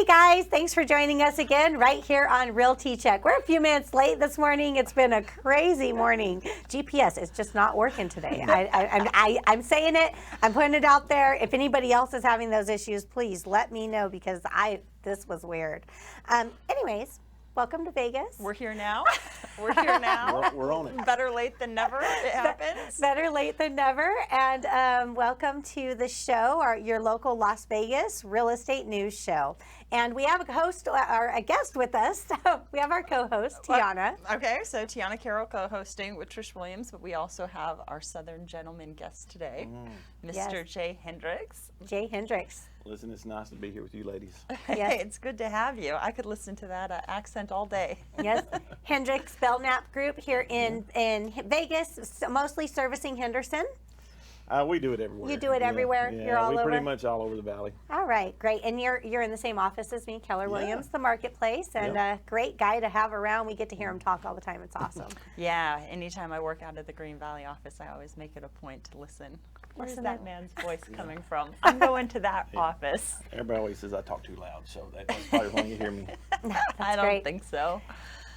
guys, thanks for joining us again right here on Realty Check. We're a few minutes late this morning. It's been a crazy morning. GPS is just not working today. I'm saying it. I'm putting it out there. If anybody else is having those issues, please let me know because this was weird. Anyways, welcome to Vegas. We're here now. We're here now. We're on it. Better late than never. It happens. Better late than never. And welcome to the show, your local Las Vegas real estate news show. And we have a host or a guest with us. We have our co-host, Tiana. Okay, so Tiana Carroll co-hosting with Trish Williams, but we also have our Southern gentleman guest today, Mr. Yes. Hendrix. Hendrix. Listen, it's nice to be here with you ladies. Yes. Hey, it's good to have you. I could listen to that accent all day. Yes, Hendrix Belknap Group here in Vegas, mostly servicing Henderson. We do it everywhere. You do it everywhere? Yeah, You're all we over? pretty much all over the valley. All right, great. And you're in the same office as me, Keller Williams, the marketplace, and a great guy to have around. We get to hear him talk all the time. It's awesome. Yeah, anytime I work out of the Green Valley office, I always make it a point to listen. Where's that man's voice coming from? I'm going to that office. Everybody always says I talk too loud, so that's probably why you hear me. I don't great. think so.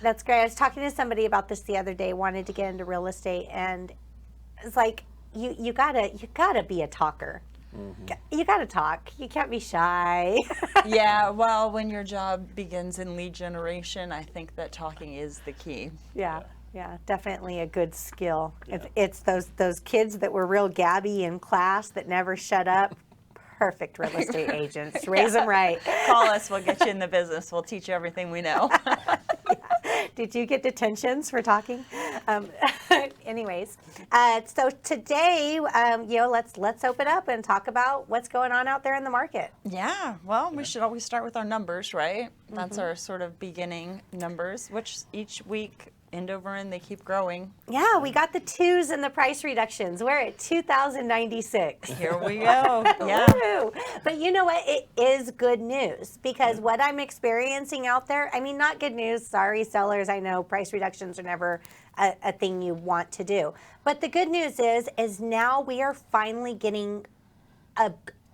That's great. I was talking to somebody about this the other day, wanted to get into real estate, and it's like, you gotta be a talker. You gotta talk. You can't be shy. Yeah, well, when your job begins in lead generation, I think that talking is the key. Yeah, definitely a good skill. It's those kids that were real gabby in class that never shut up. Perfect real estate agents. Raise them right. Call us. We'll get you in the business. We'll teach you everything we know. Did you get detentions for talking? Anyways, so today, let's open up and talk about what's going on out there in the market. Yeah, well, we should always start with our numbers, right? That's our sort of beginning numbers, which each week end over end they keep growing. Yeah, we got the twos and the price reductions. We're at 2,096. Here we go. Yeah. Woo! But you know what? It is good news because what I'm experiencing out there, I mean, not good news. Sorry, sellers. I know price reductions are never a thing you want to do. But the good news is now we are finally getting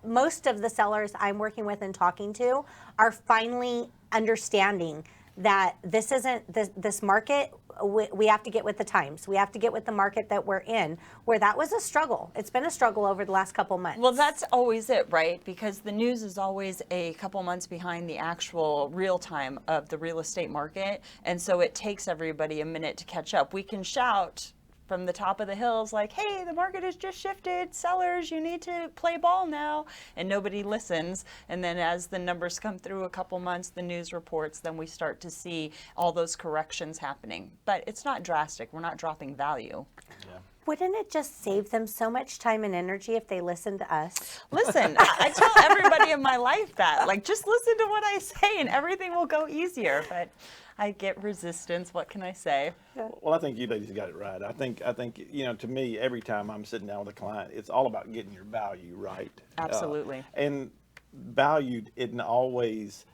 most of the sellers I'm working with and talking to are finally understanding that this isn't this market. We have to get with the times. We have to get with the market that we're in, where that was a struggle. It's been a struggle over the last couple months. Well, that's always it, right? Because the news is always a couple months behind the actual real time of the real estate market. And so it takes everybody a minute to catch up. We can shout from the top of the hills like, hey, the market has just shifted. Sellers, you need to play ball now. And nobody listens. And then as the numbers come through a couple months, the news reports, then we start to see all those corrections happening. But it's not drastic. We're not dropping value. Yeah. Wouldn't it just save them so much time and energy if they listened to us? Listen, I tell everybody in my life that, like, just listen to what I say and everything will go easier. But I get resistance. What can I say? Well, I think you ladies got it right. I think to me, every time I'm sitting down with a client, it's all about getting your value right. Absolutely. And value isn't always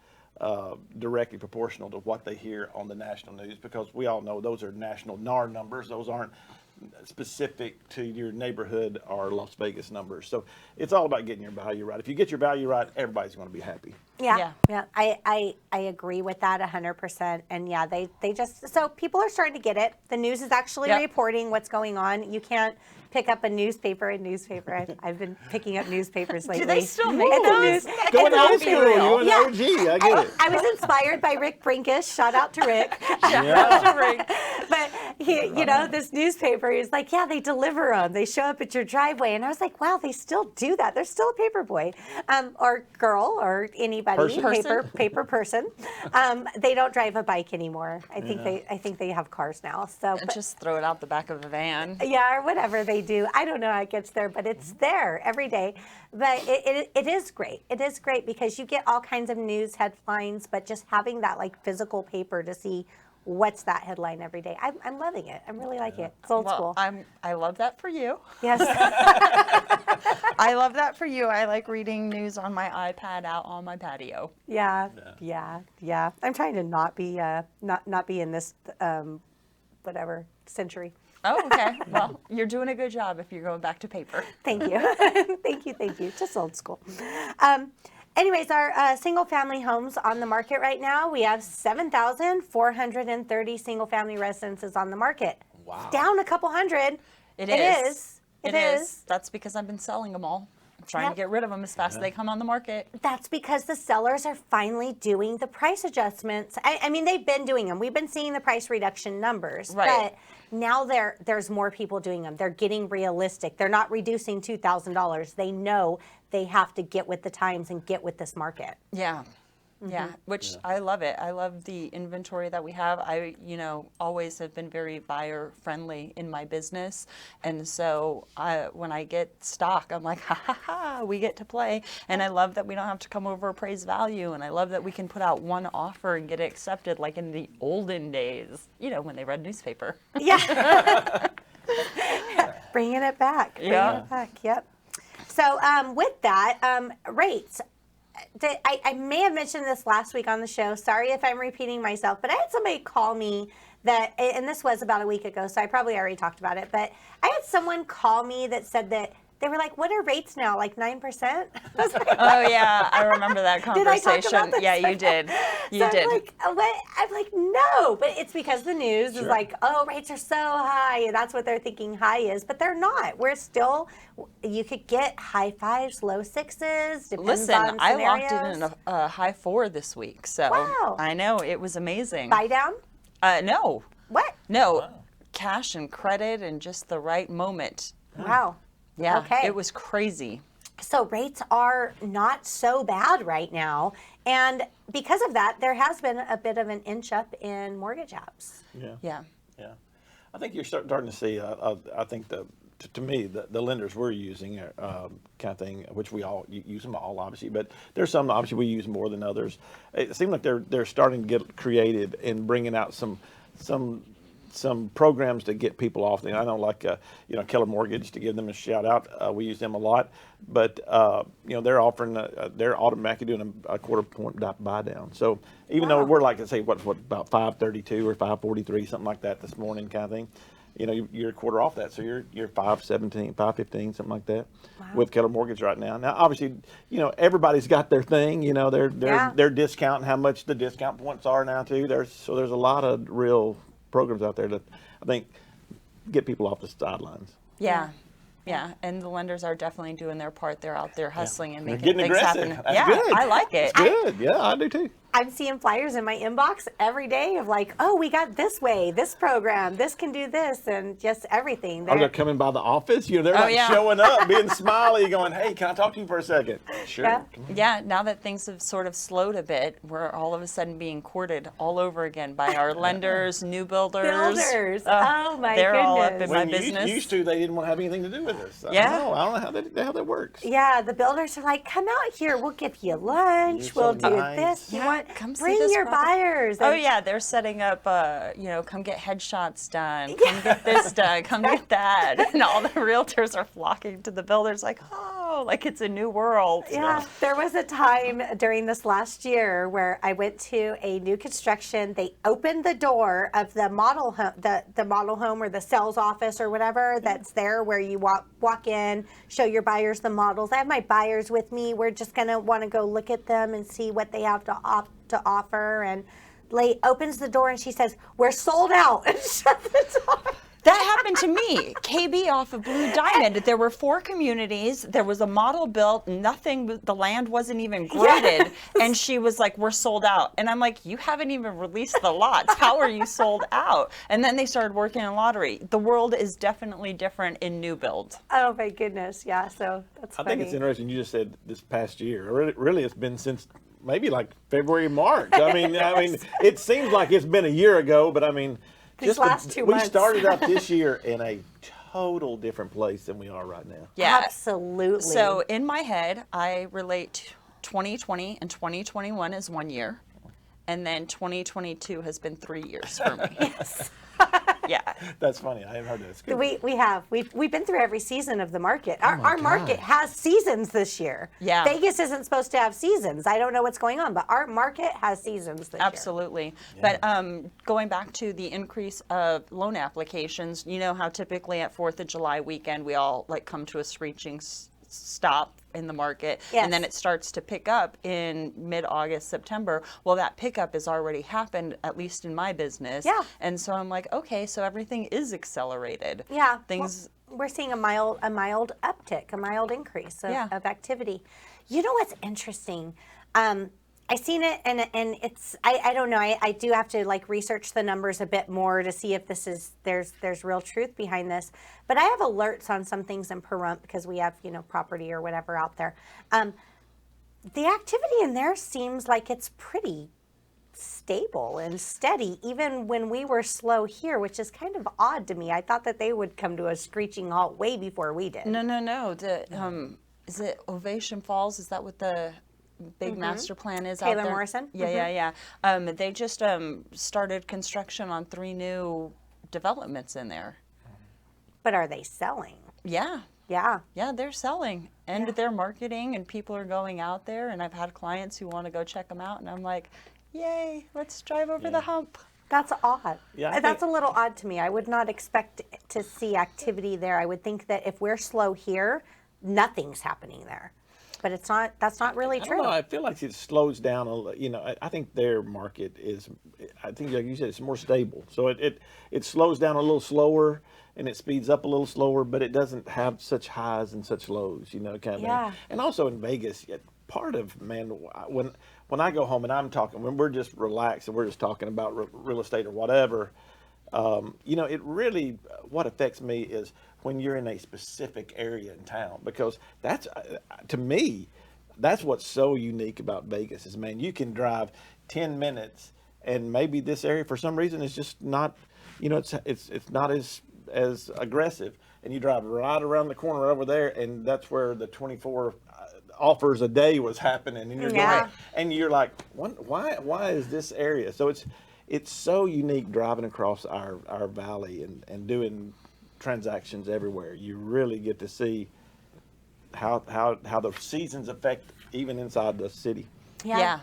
directly proportional to what they hear on the national news, because we all know those are national NAR numbers. Those aren't specific to your neighborhood or Las Vegas numbers. So it's all about getting your value right. If you get your value right, everybody's going to be happy. Yeah. I agree with that 100%. And yeah, they just, so people are starting to get it. The news is actually reporting what's going on. You can't pick up a newspaper. I've been picking up newspapers lately. Do they still make those? Going old school, you're an OG, I get it. I was inspired by Rick Brinkus. Shout out to Rick. But this newspaper is like, they deliver them. They show up at your driveway. And I was like, wow, they still do that. They're still a paper boy or girl or anybody, paper person. They don't drive a bike anymore. I think they have cars now. So just throw it out the back of a van. Yeah, or whatever they do. I don't know how it gets there, but it's there every day. But it is great. It is great because you get all kinds of news headlines, but just having that like physical paper to see what's that headline every day. I'm loving it. I'm really liking it. It's old school. I love that for you. Yes. I love that for you. I like reading news on my iPad out on my patio. Yeah. I'm trying to not be in this whatever century. Oh, okay. Well, you're doing a good job if you're going back to paper. Thank you. Thank you. Just old school. Anyways, our single-family homes on the market right now, we have 7,430 single-family residences on the market. Wow. It's down a couple hundred. It is. It is. That's because I've been selling them all. I'm trying Yep. to get rid of them as fast as they come on the market. That's because the sellers are finally doing the price adjustments. I mean, they've been doing them. We've been seeing the price reduction numbers, Right. but now there's more people doing them. They're getting realistic. They're not reducing $2,000. They know they have to get with the times and get with this market. Yeah. Yeah, which I love it. I love the inventory that we have. I, always have been very buyer friendly in my business. And so when I get stock, I'm like, ha ha ha, we get to play. And I love that we don't have to come over appraised value. And I love that we can put out one offer and get it accepted like in the olden days, when they read newspaper. Yeah. Bringing it back. Bringing Yeah. it back. Yep. So with that, rates. I may have mentioned this last week on the show. Sorry if I'm repeating myself, but I had somebody call me that, and this was about a week ago, so I probably already talked about it, but I had someone call me that said that they were like, what are rates now, like 9%? I was like, Oh, yeah, I remember that Did I conversation. talk about this? Yeah, you did. You so did. I'm like, what? I'm like, no, but it's because the news is like, oh, rates are so high, and that's what they're thinking high is, but they're not. We're still, you could get high fives, low sixes, depends Listen, on I scenarios. locked in a high 4 this week, so Wow. I know it was amazing. Buy down? No, What? no, cash and credit and just the right moment. Wow. Yeah, Okay. it was crazy. So rates are not so bad right now. And because of that, there has been a bit of an inch up in mortgage apps. Yeah. Yeah, I think you're starting to see. I think to me the lenders we're using kind of thing, which we all use them all obviously, but there's some obviously we use more than others. It seems like they're starting to get creative and bringing out some programs to get people off. I know, like Keller Mortgage, to give them a shout out. We use them a lot, but they're offering they're automatically doing a quarter point buy down. So even though we're like, say what about 532 or 543, something like that this morning, kind of thing. You're a quarter off that, so you're 517, 515, something like that, with Keller Mortgage right now. Now, obviously, everybody's got their thing. They're discounting how much the discount points are now too. There's a lot of real programs out there that I think get people off the sidelines. Yeah. Yeah, and the lenders are definitely doing their part. They're out there hustling and They're making getting things aggressive. happen. That's Yeah, good. I like it. It's good. Yeah, I do too. I'm seeing flyers in my inbox every day of like, oh, we got this way, this program, this can do this, and just everything. They're coming by the office. They're like yeah. showing up, being smiley, going, "Hey, can I talk to you for a second?" Sure. Yeah. Come on. Yeah, now that things have sort of slowed a bit, we're all of a sudden being courted all over again by our lenders, new builders. Builders. Oh, my They're all up in goodness. my When business. used to, they didn't want to have anything to do with us. Yeah. I don't know how that works. Yeah, the builders are like, come out here, we'll give you lunch, You're we'll so do nice. this. You Yeah, want come see bring this your property. buyers. Oh And- yeah, they're setting up. Come get headshots done. Come get this done. Come get that. And all the realtors are flocking to the builders, like, oh, like it's a new world. Yeah, there was a time during this last year where I went to a new construction. They opened the door of the model home, the model home or the sales office or whatever that's there, where you walk in, show your buyers the models. I have my buyers with me. We're just gonna want to go look at them and see what they have to offer. And lady opens the door and she says, "We're sold out," and shut the door. That happened to me. KB off of Blue Diamond. There were 4 communities. There was a model built. Nothing. The land wasn't even graded. Yes. And she was like, "We're sold out." And I'm like, "You haven't even released the lots. How are you sold out?" And then they started working on lottery. The world is definitely different in new build. Oh my goodness, yeah. So that's I funny. think it's interesting. You just said this past year. Really, it's been since maybe like February, March. I mean, it seems like it's been a year ago, but I mean, These last 2 we months. started out this year in a total different place than we are right now. Yeah. Absolutely. So in my head, I relate 2020 and 2021 as 1 year. And then 2022 has been 3 years for me. yes. Yeah. That's funny. I haven't heard this. Good. We've been through every season of the market. Our market gosh. has seasons this year. Yeah. Vegas isn't supposed to have seasons. I don't know what's going on, but our market has seasons this year. Absolutely. But going back to the increase of loan applications, you know how typically at 4th of July weekend we all like come to a screeching stop in the market, Yes. and then it starts to pick up in mid-August, September. Well, that pickup has already happened, at least in my business. Yeah. And so I'm like, okay, so everything is accelerated. Yeah. Things. We're seeing a mild uptick, a mild increase of activity. You know what's interesting? I seen it, and it's I don't know. I do have to like research the numbers a bit more to see if there's real truth behind this. But I have alerts on some things in Pahrump because we have property or whatever out there. The activity in there seems like it's pretty stable and steady, even when we were slow here, which is kind of odd to me. I thought that they would come to a screeching halt way before we did. No. Is it Ovation Falls? Is that what the big master plan is out Taylor there? Morrison? Yeah. They just started construction on 3 new developments in there. But are they selling? Yeah. Yeah. Yeah, they're selling and Yeah. they're marketing, and people are going out there, and I've had clients who want to go check them out, and I'm like, yay, let's drive over the hump. That's odd. Yeah, I That's think- a little odd to me. I would not expect to see activity there. I would think that if we're slow here, nothing's happening there. But it's not. That's not really I true. don't know. I feel like it slows down a little. I think their market is. I think, like you said, it's more stable. So it slows down a little slower, and it speeds up a little slower, but it doesn't have such highs and such lows. Kind of. Yeah. Thing. And also in Vegas, part of when I go home and I'm talking, when we're just relaxed and we're just talking about real estate or whatever, it really, what affects me is when you're in a specific area in town, because that's, to me, that's what's so unique about Vegas is, man, you can drive 10 minutes and maybe this area for some reason is just not, it's not as aggressive, and you drive right around the corner over there, and that's where the 24 offers a day was happening, and you're Yeah. going, and you're like, why is this area? So it's so unique driving across our valley and doing transactions everywhere. You really get to see how the seasons affect even inside the city. Yeah.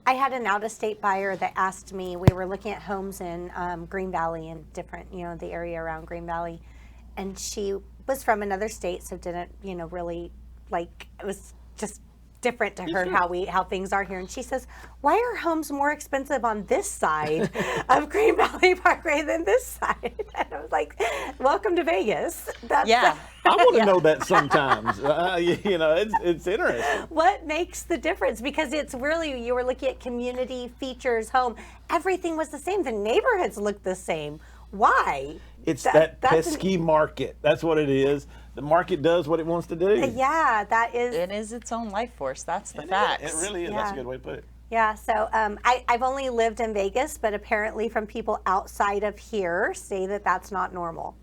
I had an out-of-state buyer that asked me. We were looking at homes in Green Valley and different, the area around Green Valley, and she was from another state, so didn't, really like. It was just different to her how things are here. And she says, "Why are homes more expensive on this side of Green Valley Parkway than this side?" And I was like, "Welcome to Vegas." That's Yeah. I want to know that sometimes. It's interesting. What makes the difference? Because it's really, you were looking at community features, home, everything was the same. The neighborhoods look the same. Why? It's That's that an- pesky market. That's what it is. The market does what it wants to do. Yeah, that is. It is its own life force. That's the It facts. really is. Yeah. That's a good way to put it. Yeah, so I've only lived in Vegas, but apparently from people outside of here say that that's not normal.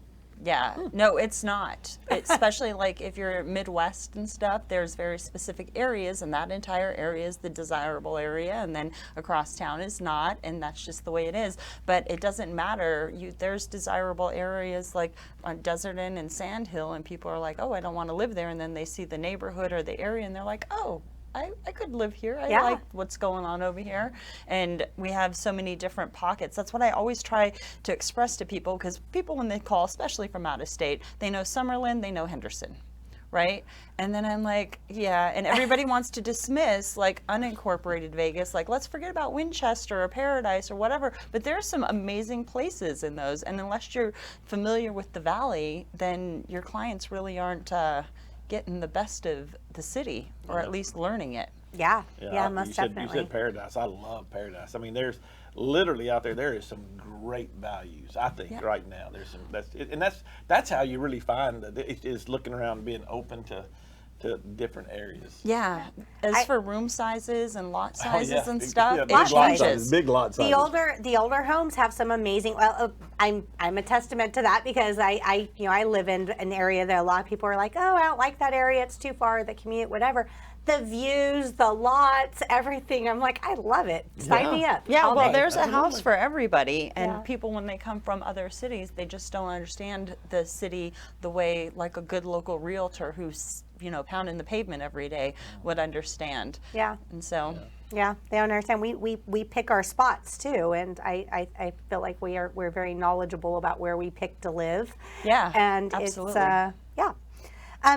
Yeah, no, it's not. Especially like if you're Midwest and stuff, there's very specific areas, and that entire area is the desirable area, and then across town is not, and that's just the way it is. But it doesn't matter. There's desirable areas like on Desert Inn and Sand Hill, and people are like, oh, I don't want to live there, and then they see the neighborhood or the area, and they're like, oh, I could live here. I Yeah. like what's going on over here. And we have so many different pockets. That's what I always try to express to people, because people, when they call, especially from out of state, they know Summerlin, they know Henderson, right? And then I'm like, yeah, and everybody wants to dismiss like unincorporated Vegas, like let's forget about Winchester or Paradise or whatever, but there's some amazing places in those, and unless you're familiar with the valley, then your clients really aren't getting the best of the city, or at least learning it. Yeah, Yeah, most you definitely. said Paradise. I love Paradise. I mean, there's literally out there is some great values. I think right now there's some that's how you really find that it is looking around and being open to different areas. Yeah. As for room sizes and lot sizes and stuff, Yeah, it big lot changes. sizes, big lot sizes. The older homes have some amazing. Well, I'm a testament to that, because I live in an area that a lot of people are like, oh, I don't like that area. It's too far. The commute, whatever. The views, the lots, everything. I'm like, I love it. Sign me up. Yeah, all well, day. there's a house for everybody, and Yeah. people, when they come from other cities, they just don't understand the city the way like a good local realtor who's pounding the pavement every day would understand. Yeah. And so, Yeah, they don't understand. We pick our spots too, and I feel like we're very knowledgeable about where we pick to live. Yeah, and absolutely. it's yeah.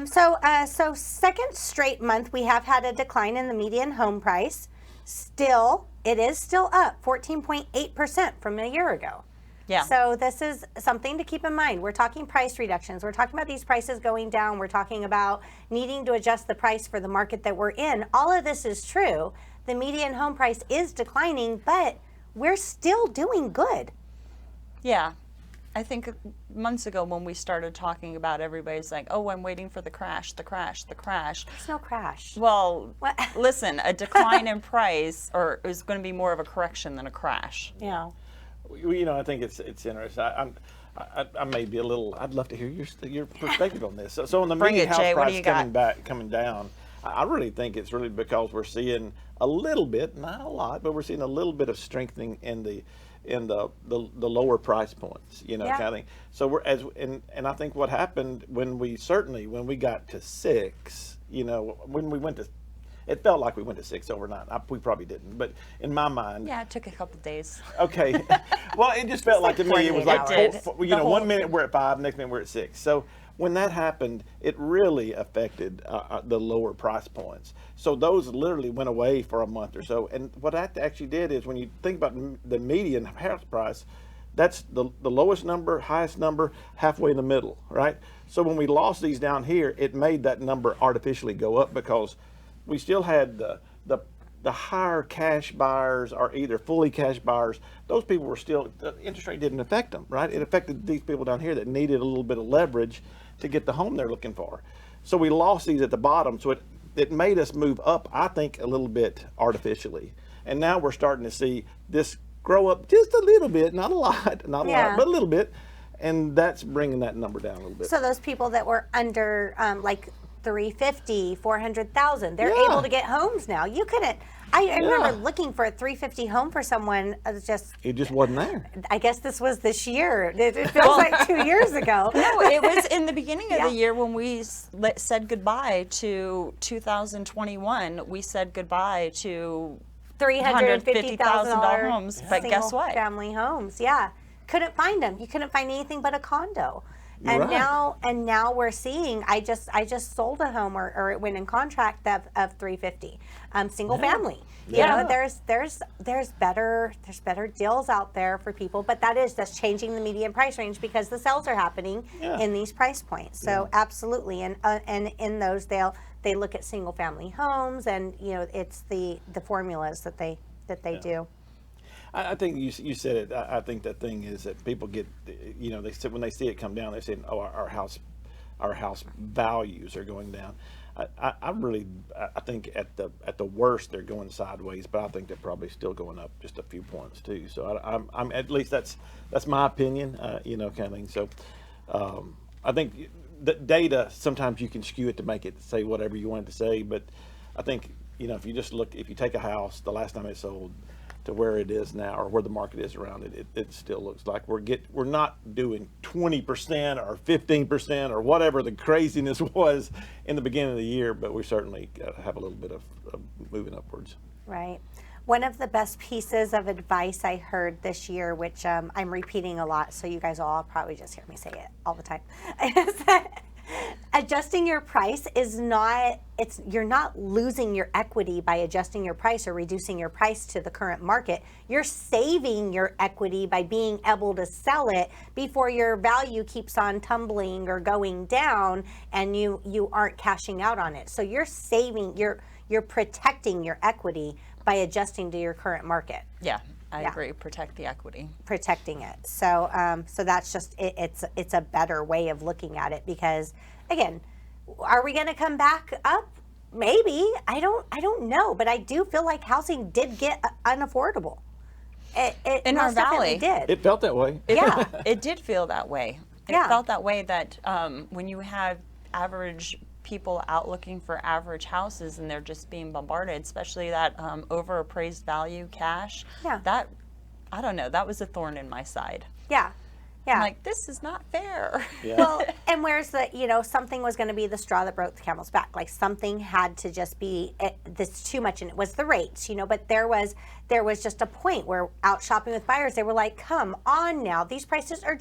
So second straight month we have had a decline in the median home price. Still, it is still up 14.8% from a year ago. Yeah. So this is something to keep in mind. We're talking price reductions. We're talking about these prices going down. We're talking about needing to adjust the price for the market that we're in. All of this is true. The median home price is declining, but we're still doing good. Yeah. I think months ago when we started talking about, everybody's like, oh, I'm waiting for the crash, the crash, the crash. There's no crash. Well, What? listen, a decline in price is going to be more of a correction than a crash. Yeah. I think it's interesting. I may be a little. I'd love to hear your perspective on this. So on the Bring median it, Jay. house What do price you coming down, I really think it's really because we're seeing a little bit, not a lot, but we're seeing a little bit of strengthening in the lower price points, Yeah. kind of thing. So and I think what happened when we got to 6, when we went to, it felt like we went to 6 overnight. We probably didn't, but in my mind, Yeah, it took a couple days. okay. Well, it just felt like to me it was 48 like, hours. The whole 1 minute we're at 5, next minute we're at 6. So when that happened, it really affected the lower price points. So those literally went away for a month or so. And what that actually did is when you think about the median house price, that's the lowest number, highest number, halfway in the middle, right? So when we lost these down here, it made that number artificially go up because we still had the higher cash buyers or either fully cash buyers. Those people were still, the interest rate didn't affect them, right? It affected these people down here that needed a little bit of leverage to get the home they're looking for. So we lost these at the bottom. So it made us move up, I think, a little bit artificially. And now we're starting to see this grow up just a little bit, not a lot, but a little bit. And that's bringing that number down a little bit. So those people that were under like 350, 400,000, they're Yeah. able to get homes now. You couldn't. I remember looking for a 350 home for someone. It just wasn't there. I guess this was this year. It feels like 2 years ago. No, it was in the beginning of Yeah. the year when we said goodbye to 2021. We said goodbye to $350,000 homes. But guess what? Family homes. Yeah, couldn't find them. You couldn't find anything but a condo. You're And right. now we're seeing. I just sold a home or it went in contract of 350, single family. You know, there's better deals out there for people, but that's changing the median price range because the sales are happening in these price points. So absolutely, and in those they look at single family homes, and it's the formulas that they do. I think you said it. I think the thing is that people get, they said when they see it come down, they're saying, "Oh, our house values are going down." I think at the worst they're going sideways, but I think they're probably still going up just a few points too. So I'm at least that's my opinion, kind of thing. So I think the data sometimes you can skew it to make it say whatever you want it to say, but I think if you take a house the last time it sold to where it is now or where the market is around it, it still looks like we're not doing 20% or 15% or whatever the craziness was in the beginning of the year, but we certainly have a little bit of moving upwards. Right. One of the best pieces of advice I heard this year, which I'm repeating a lot, so you guys all probably just hear me say it all the time, is that adjusting your price you're not losing your equity by adjusting your price or reducing your price to the current market. You're saving your equity by being able to sell it before your value keeps on tumbling or going down and you aren't cashing out on it. So you're saving, you're protecting your equity by adjusting to your current market. Yeah, I agree. Protect the equity. Protecting it. So so that's just it's a better way of looking at it because again, are we going to come back up? Maybe. I don't know, but I do feel like housing did get unaffordable. It In our most definitely valley. did. It felt that way. Yeah. It did feel that way. It Yeah. felt that way that when you have average people out looking for average houses and they're just being bombarded, especially that overappraised value cash. Yeah. That, I don't know, that was a thorn in my side. Yeah. Yeah. I'm like, this is not fair. Yeah. Well, and where's something was going to be the straw that broke the camel's back. Like something had to just be this too much, and it was the rates, but there was just a point where out shopping with buyers, they were like, come on now, these prices are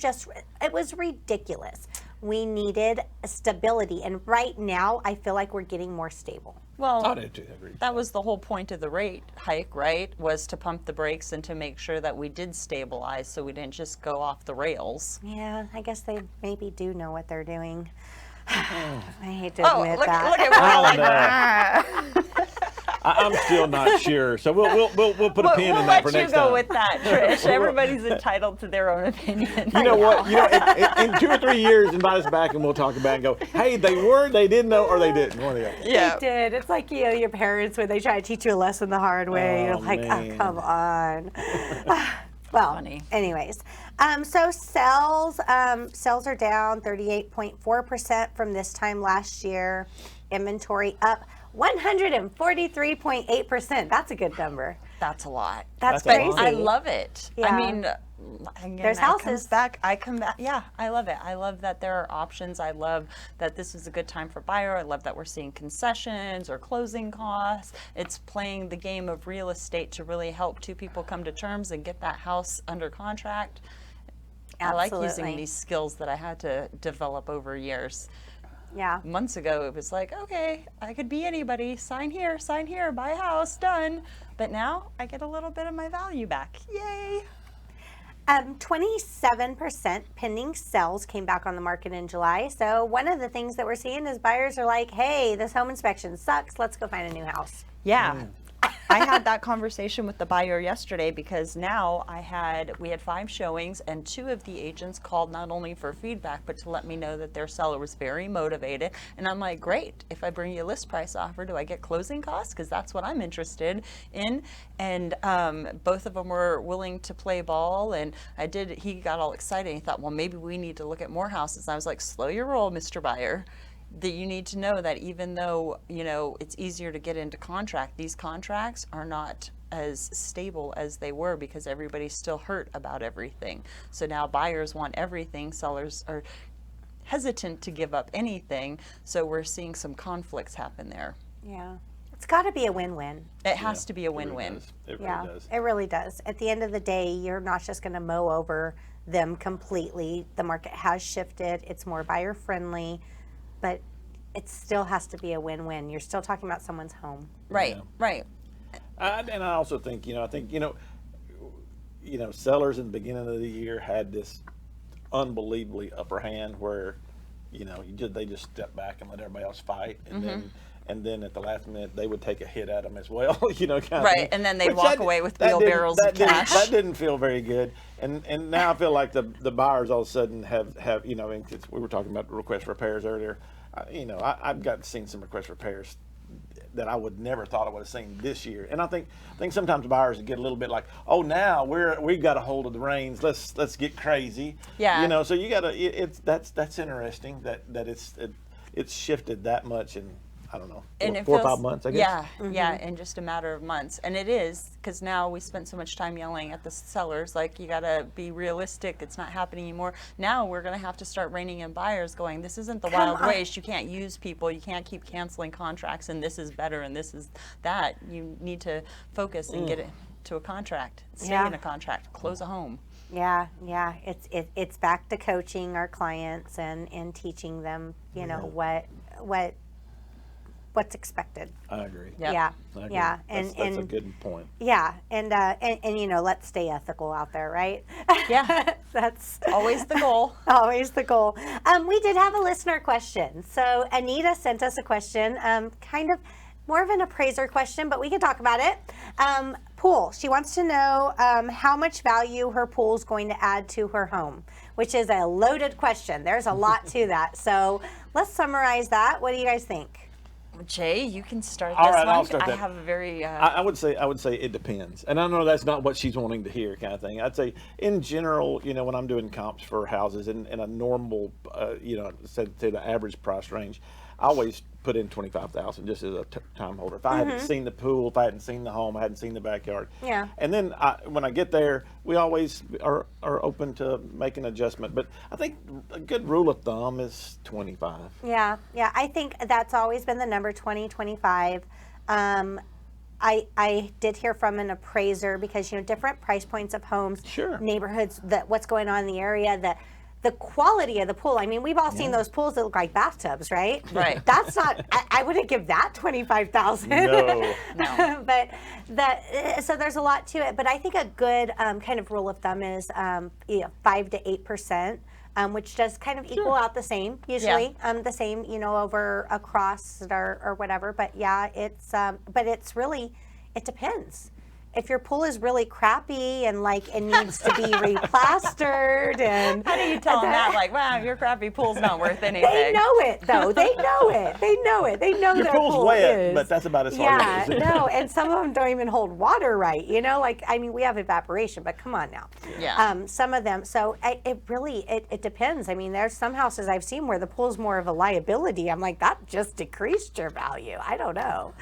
it was ridiculous. We needed stability. And right now, I feel like we're getting more stable. Well, I do too. Agree. that was the whole point of the rate hike, right? Was to pump the brakes and to make sure that we did stabilize so we didn't just go off the rails. Yeah, I guess they maybe do know what they're doing. I hate to Oh, admit look that. at we're all like, I'm still not sure. So we'll put a pin we'll in that for let you next go time. with that, Trish. Everybody's entitled to their own opinion. You know what? In 2 or 3 years, invite us back and we'll talk about it and go, hey, they didn't know, or they didn't. One or the other. Yeah. They did. It's like, your parents when they try to teach you a lesson the hard way. You're Oh, like, man. oh, come on. Well, Funny. anyways, so sales are down 38.4% from this time last year. Inventory up 143.8%. That's a good number. That's a lot. That's That's a crazy. lot. I love it. Yeah. I mean, again, There's houses. I come back. Yeah, I love it. I love that there are options. I love that this is a good time for buyer. I love that we're seeing concessions or closing costs. It's playing the game of real estate to really help two people come to terms and get that house under contract. I like using Absolutely. these skills that I had to develop over years. Yeah. Months ago, it was like, okay, I could be anybody. Sign here, buy a house, done. But now I get a little bit of my value back. Yay! 27% pending sales came back on the market in July. So one of the things that we're seeing is buyers are like, hey, this home inspection sucks. Let's go find a new house. Yeah. I had that conversation with the buyer yesterday because now we had 5 showings and 2 of the agents called not only for feedback but to let me know that their seller was very motivated. And I'm like, great, if I bring you a list price offer, do I get closing costs? Because that's what I'm interested in. And both of them were willing to play ball, and he got all excited. He thought, well, maybe we need to look at more houses. And I was like, slow your roll, Mr. Buyer. That you need to know that even though, it's easier to get into contract, these contracts are not as stable as they were because everybody's still hurt about everything. So now buyers want everything, sellers are hesitant to give up anything. So we're seeing some conflicts happen there. Yeah. It's got to be a win-win. It has to be a win-win. It really Yeah, does. it really does. At the end of the day, you're not just going to mow over them completely. The market has shifted. It's more buyer friendly, but it still has to be a win-win. You're still talking about someone's home. Right, Yeah. right. And I also think, sellers in the beginning of the year had this unbelievably upper hand where, they just stepped back and let everybody else fight, and then at the last minute they would take a hit at them as well, kind of Right, thing. and then they'd Which walk away with wheelbarrows of cash. That didn't feel very good, and now I feel like the buyers all of a sudden have we were talking about request for repairs earlier. I've seen some request for repairs that I would never thought I would have seen this year, and I think sometimes buyers get a little bit like, oh, now we've got a hold of the reins. Let's get crazy. Yeah. So you gotta. That's interesting that it's shifted that much in, I don't know, And it 4 or feels- 5 months, I guess. Yeah, in just a matter of months. And it is, because now we spent so much time yelling at the sellers, like, you got to be realistic, it's not happening anymore. Now we're going to have to start reining in buyers going, this isn't the Wild West, you can't use people, you can't keep canceling contracts, and this is better, and this is that. You need to focus and get it to a contract, stay Yeah. in a contract, close a home. Yeah. It's back to coaching our clients and teaching them, what's expected. I agree. Yep. Yeah. I agree. Yeah. That's a good point. Yeah, and let's stay ethical out there, right? Yeah. That's Always the goal. always the goal. We did have a listener question. So Anita sent us a question, kind of more of an appraiser question, but we can talk about it. Pool. She wants to know how much value her pool is going to add to her home, which is a loaded question. There's a lot to that. So let's summarize that. What do you guys think? Jay, you can start All this right, one. I'll start I that. have a very... I would say it depends, and I know that's not what she's wanting to hear, kind of thing. I'd say in general, when I'm doing comps for houses in a normal, say the average price range, I always put in $25,000 just as a time holder. If I hadn't seen the pool, if I hadn't seen the home, I hadn't seen the backyard. Yeah. And then when I get there, we always are open to make an adjustment. But I think a good rule of thumb is 25. Yeah. I think that's always been the number, 20, 25. I did hear from an appraiser because different price points of homes, Sure. neighborhoods, what's going on in the area, the quality of the pool. I mean, we've all seen those pools that look like bathtubs, right? Right. That's not. I wouldn't give that $25,000. No. But so there's a lot to it. But I think a good kind of rule of thumb is 5 to 8%. Which does kind of equal out the same usually, the same, over across or whatever. But yeah, it's really, it depends. If your pool is really crappy and it needs to be replastered, and How do you tell them that? Like, wow, your crappy pool's not worth anything. they know it though. They know it. They know it. They know Your their pool's pool wet, is. but that's about as hard Yeah, as it is. no, and some of them don't even hold water right. We have evaporation, but come on now. Yeah. Some of them. So it really depends. I mean, there's some houses I've seen where the pool's more of a liability. I'm like, that just decreased your value. I don't know.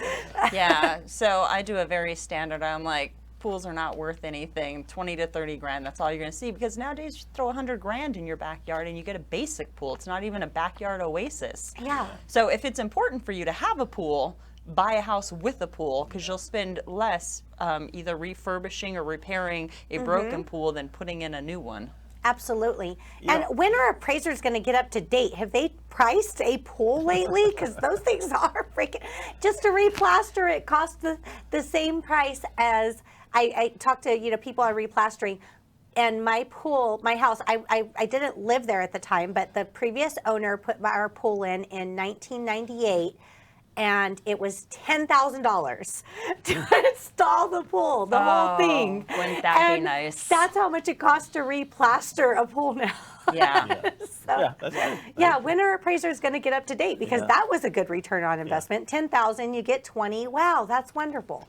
Yeah. So I do a very standard. I'm like, pools are not worth anything. 20 to 30 grand. That's all you're going to see, because nowadays you throw 100 grand in your backyard and you get a basic pool. It's not even a backyard oasis. Yeah. So if it's important for you to have a pool, buy a house with a pool, because you'll spend less either refurbishing or repairing a broken pool than putting in a new one. Absolutely. And when are appraisers going to get up to date? Have they priced a pool lately? Because those things are freaking. Just to replaster it costs the same price as I talked to people on replastering. And my pool, my house, I didn't live there at the time, but the previous owner put our pool in 1998. And it was $10,000 to install the pool, the whole thing. Wouldn't that be nice? That's how much it costs to replaster a pool now. Yeah. That's good. Yeah, when are appraisers going to get up to date? Because that was a good return on investment. 10,000, you get 20. Wow, that's wonderful.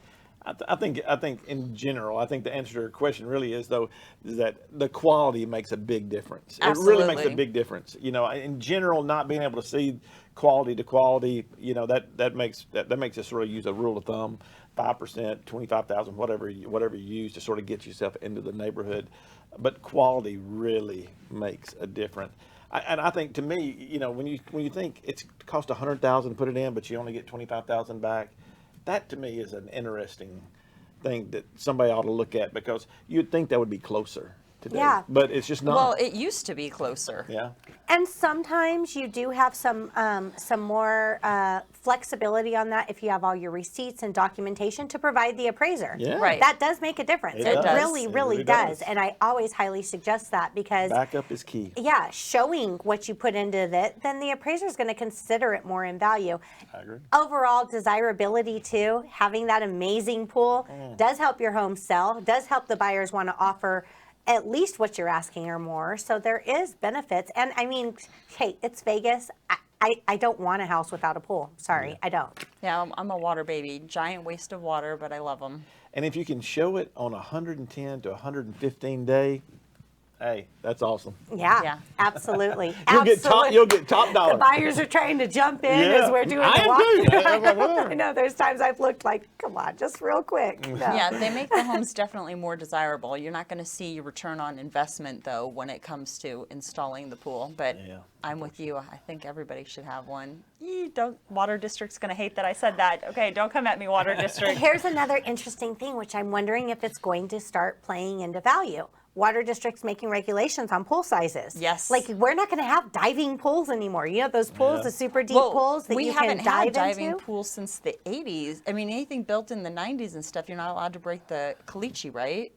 I think in general, I think the answer to your question really is that the quality makes a big difference. Absolutely. It really makes a big difference. In general, not being able to see quality to quality, that makes us sort of use a rule of thumb, 5%, 25,000, whatever you use to sort of get yourself into the neighborhood. But quality really makes a difference. And I think, to me, when you think it's cost $100,000 to put it in, but you only get $25,000 back, that to me is an interesting thing that somebody ought to look at, because you'd think that would be closer today. Yeah. But it's just not. Well, it used to be closer. Yeah. And sometimes you do have some more flexibility on that if you have all your receipts and documentation to provide the appraiser. Yeah. Right. That does make a difference. It does. Really, It really really does. does. And I always highly suggest that, because Backup is key. yeah, showing what you put into it, then the appraiser is going to consider it more in value. I agree. Overall desirability too, having that amazing pool does help your home sell, does help the buyers want to offer at least what you're asking or more. So there is benefits. And I mean, hey, it's Vegas. I don't want a house without a pool. Sorry, I don't. Yeah, I'm a water baby. Giant waste of water, but I love them. And if you can show it on 110 to 115 day, hey, that's awesome. Yeah, Yeah. absolutely. You'll get top dollar. The buyers are trying to jump in Yeah. as we're doing I the am too. walkthrough. I'm like, whatever. I know there's times I've looked like, come on, just real quick. No. Yeah, they make the homes definitely more desirable. You're not going to see return on investment, though, when it comes to installing the pool. But Yeah. I'm with you. I think everybody should have one. Water District's going to hate that I said that. Okay, don't come at me, Water District. Here's another interesting thing, which I'm wondering if it's going to start playing into value. Water districts making regulations on pool sizes. Yes. Like, we're not going to have diving pools anymore. You know those pools, the super deep Well, pools that we you haven't can had dive diving into? pools since the 80s. I mean, anything built in the 90s and stuff, you're not allowed to break the caliche, right?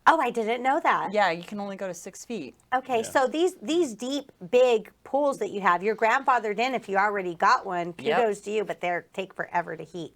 Oh, I didn't know that. Yeah, you can only go to 6 feet. Okay, so these deep, big pools that you have, you're grandfathered in if you already got one. Kudos to you, but they take forever to heat.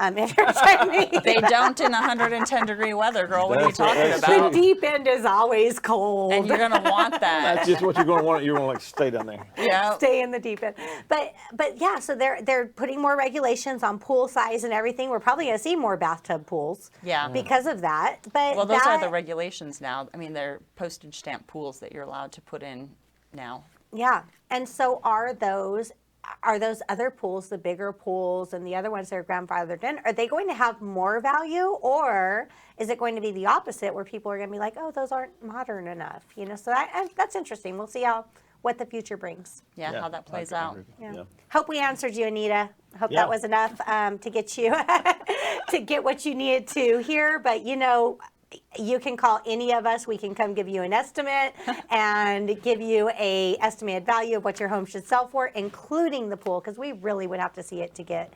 If you're trying to They don't in 110-degree weather, girl. What are you That's what- talking that's the about? deep end is always cold. And you're going to want that. That's just what you're going to want. You're going to stay down there. Yeah. Stay in the deep end. But yeah, so they're putting more regulations on pool size and everything. We're probably going to see more bathtub pools. Yeah. Because of that. But Well, those are the regulations now. I mean, they're postage stamp pools that you're allowed to put in now. Yeah. And so are those other pools, the bigger pools and the other ones that are grandfathered in, are they going to have more value, or is it going to be the opposite where people are going to be like, oh, those aren't modern enough? So that's interesting. We'll see what the future brings. Yeah, how that plays I out. agree. Yeah. Hope we answered you, Anita. Hope Yeah. that was enough to get you to get what you needed to hear. But you can call any of us. We can come give you an estimate and give you a estimated value of what your home should sell for, including the pool, because we really would have to see it to get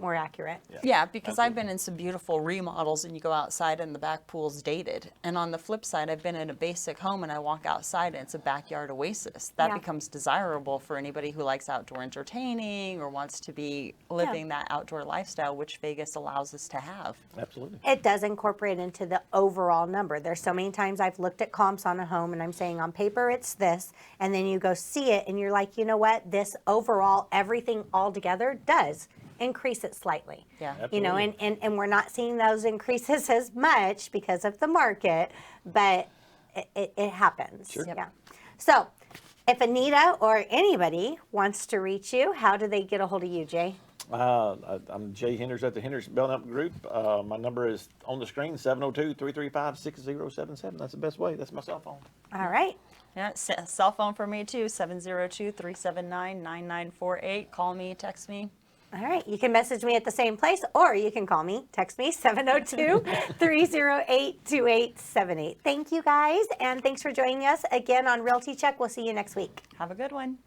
more accurate. Yeah, because I've been in some beautiful remodels and you go outside and the back pool's dated. And on the flip side, I've been in a basic home and I walk outside and it's a backyard oasis. That Yeah. becomes desirable for anybody who likes outdoor entertaining or wants to be living that outdoor lifestyle, which Vegas allows us to have. Absolutely. It does incorporate into the overall number. There's so many times I've looked at comps on a home and I'm saying on paper it's this, and then you go see it and you're like, you know what, this overall, everything all together does increase it slightly. Yeah. You know, and we're not seeing those increases as much because of the market, but it happens. Sure. Yeah. So if Anita or anybody wants to reach you, how do they get a hold of you, Jay? I'm Jay Hendrix at the Hendrix Belknap Group. My number is on the screen, 702-335-6077. That's the best way. That's my cell phone. All right. Yeah, cell phone for me too, 702-379-9948. Call me, text me. All right. You can message me at the same place, or you can call me, text me, 702-308-2878. Thank you, guys, and thanks for joining us again on Realty Check. We'll see you next week. Have a good one.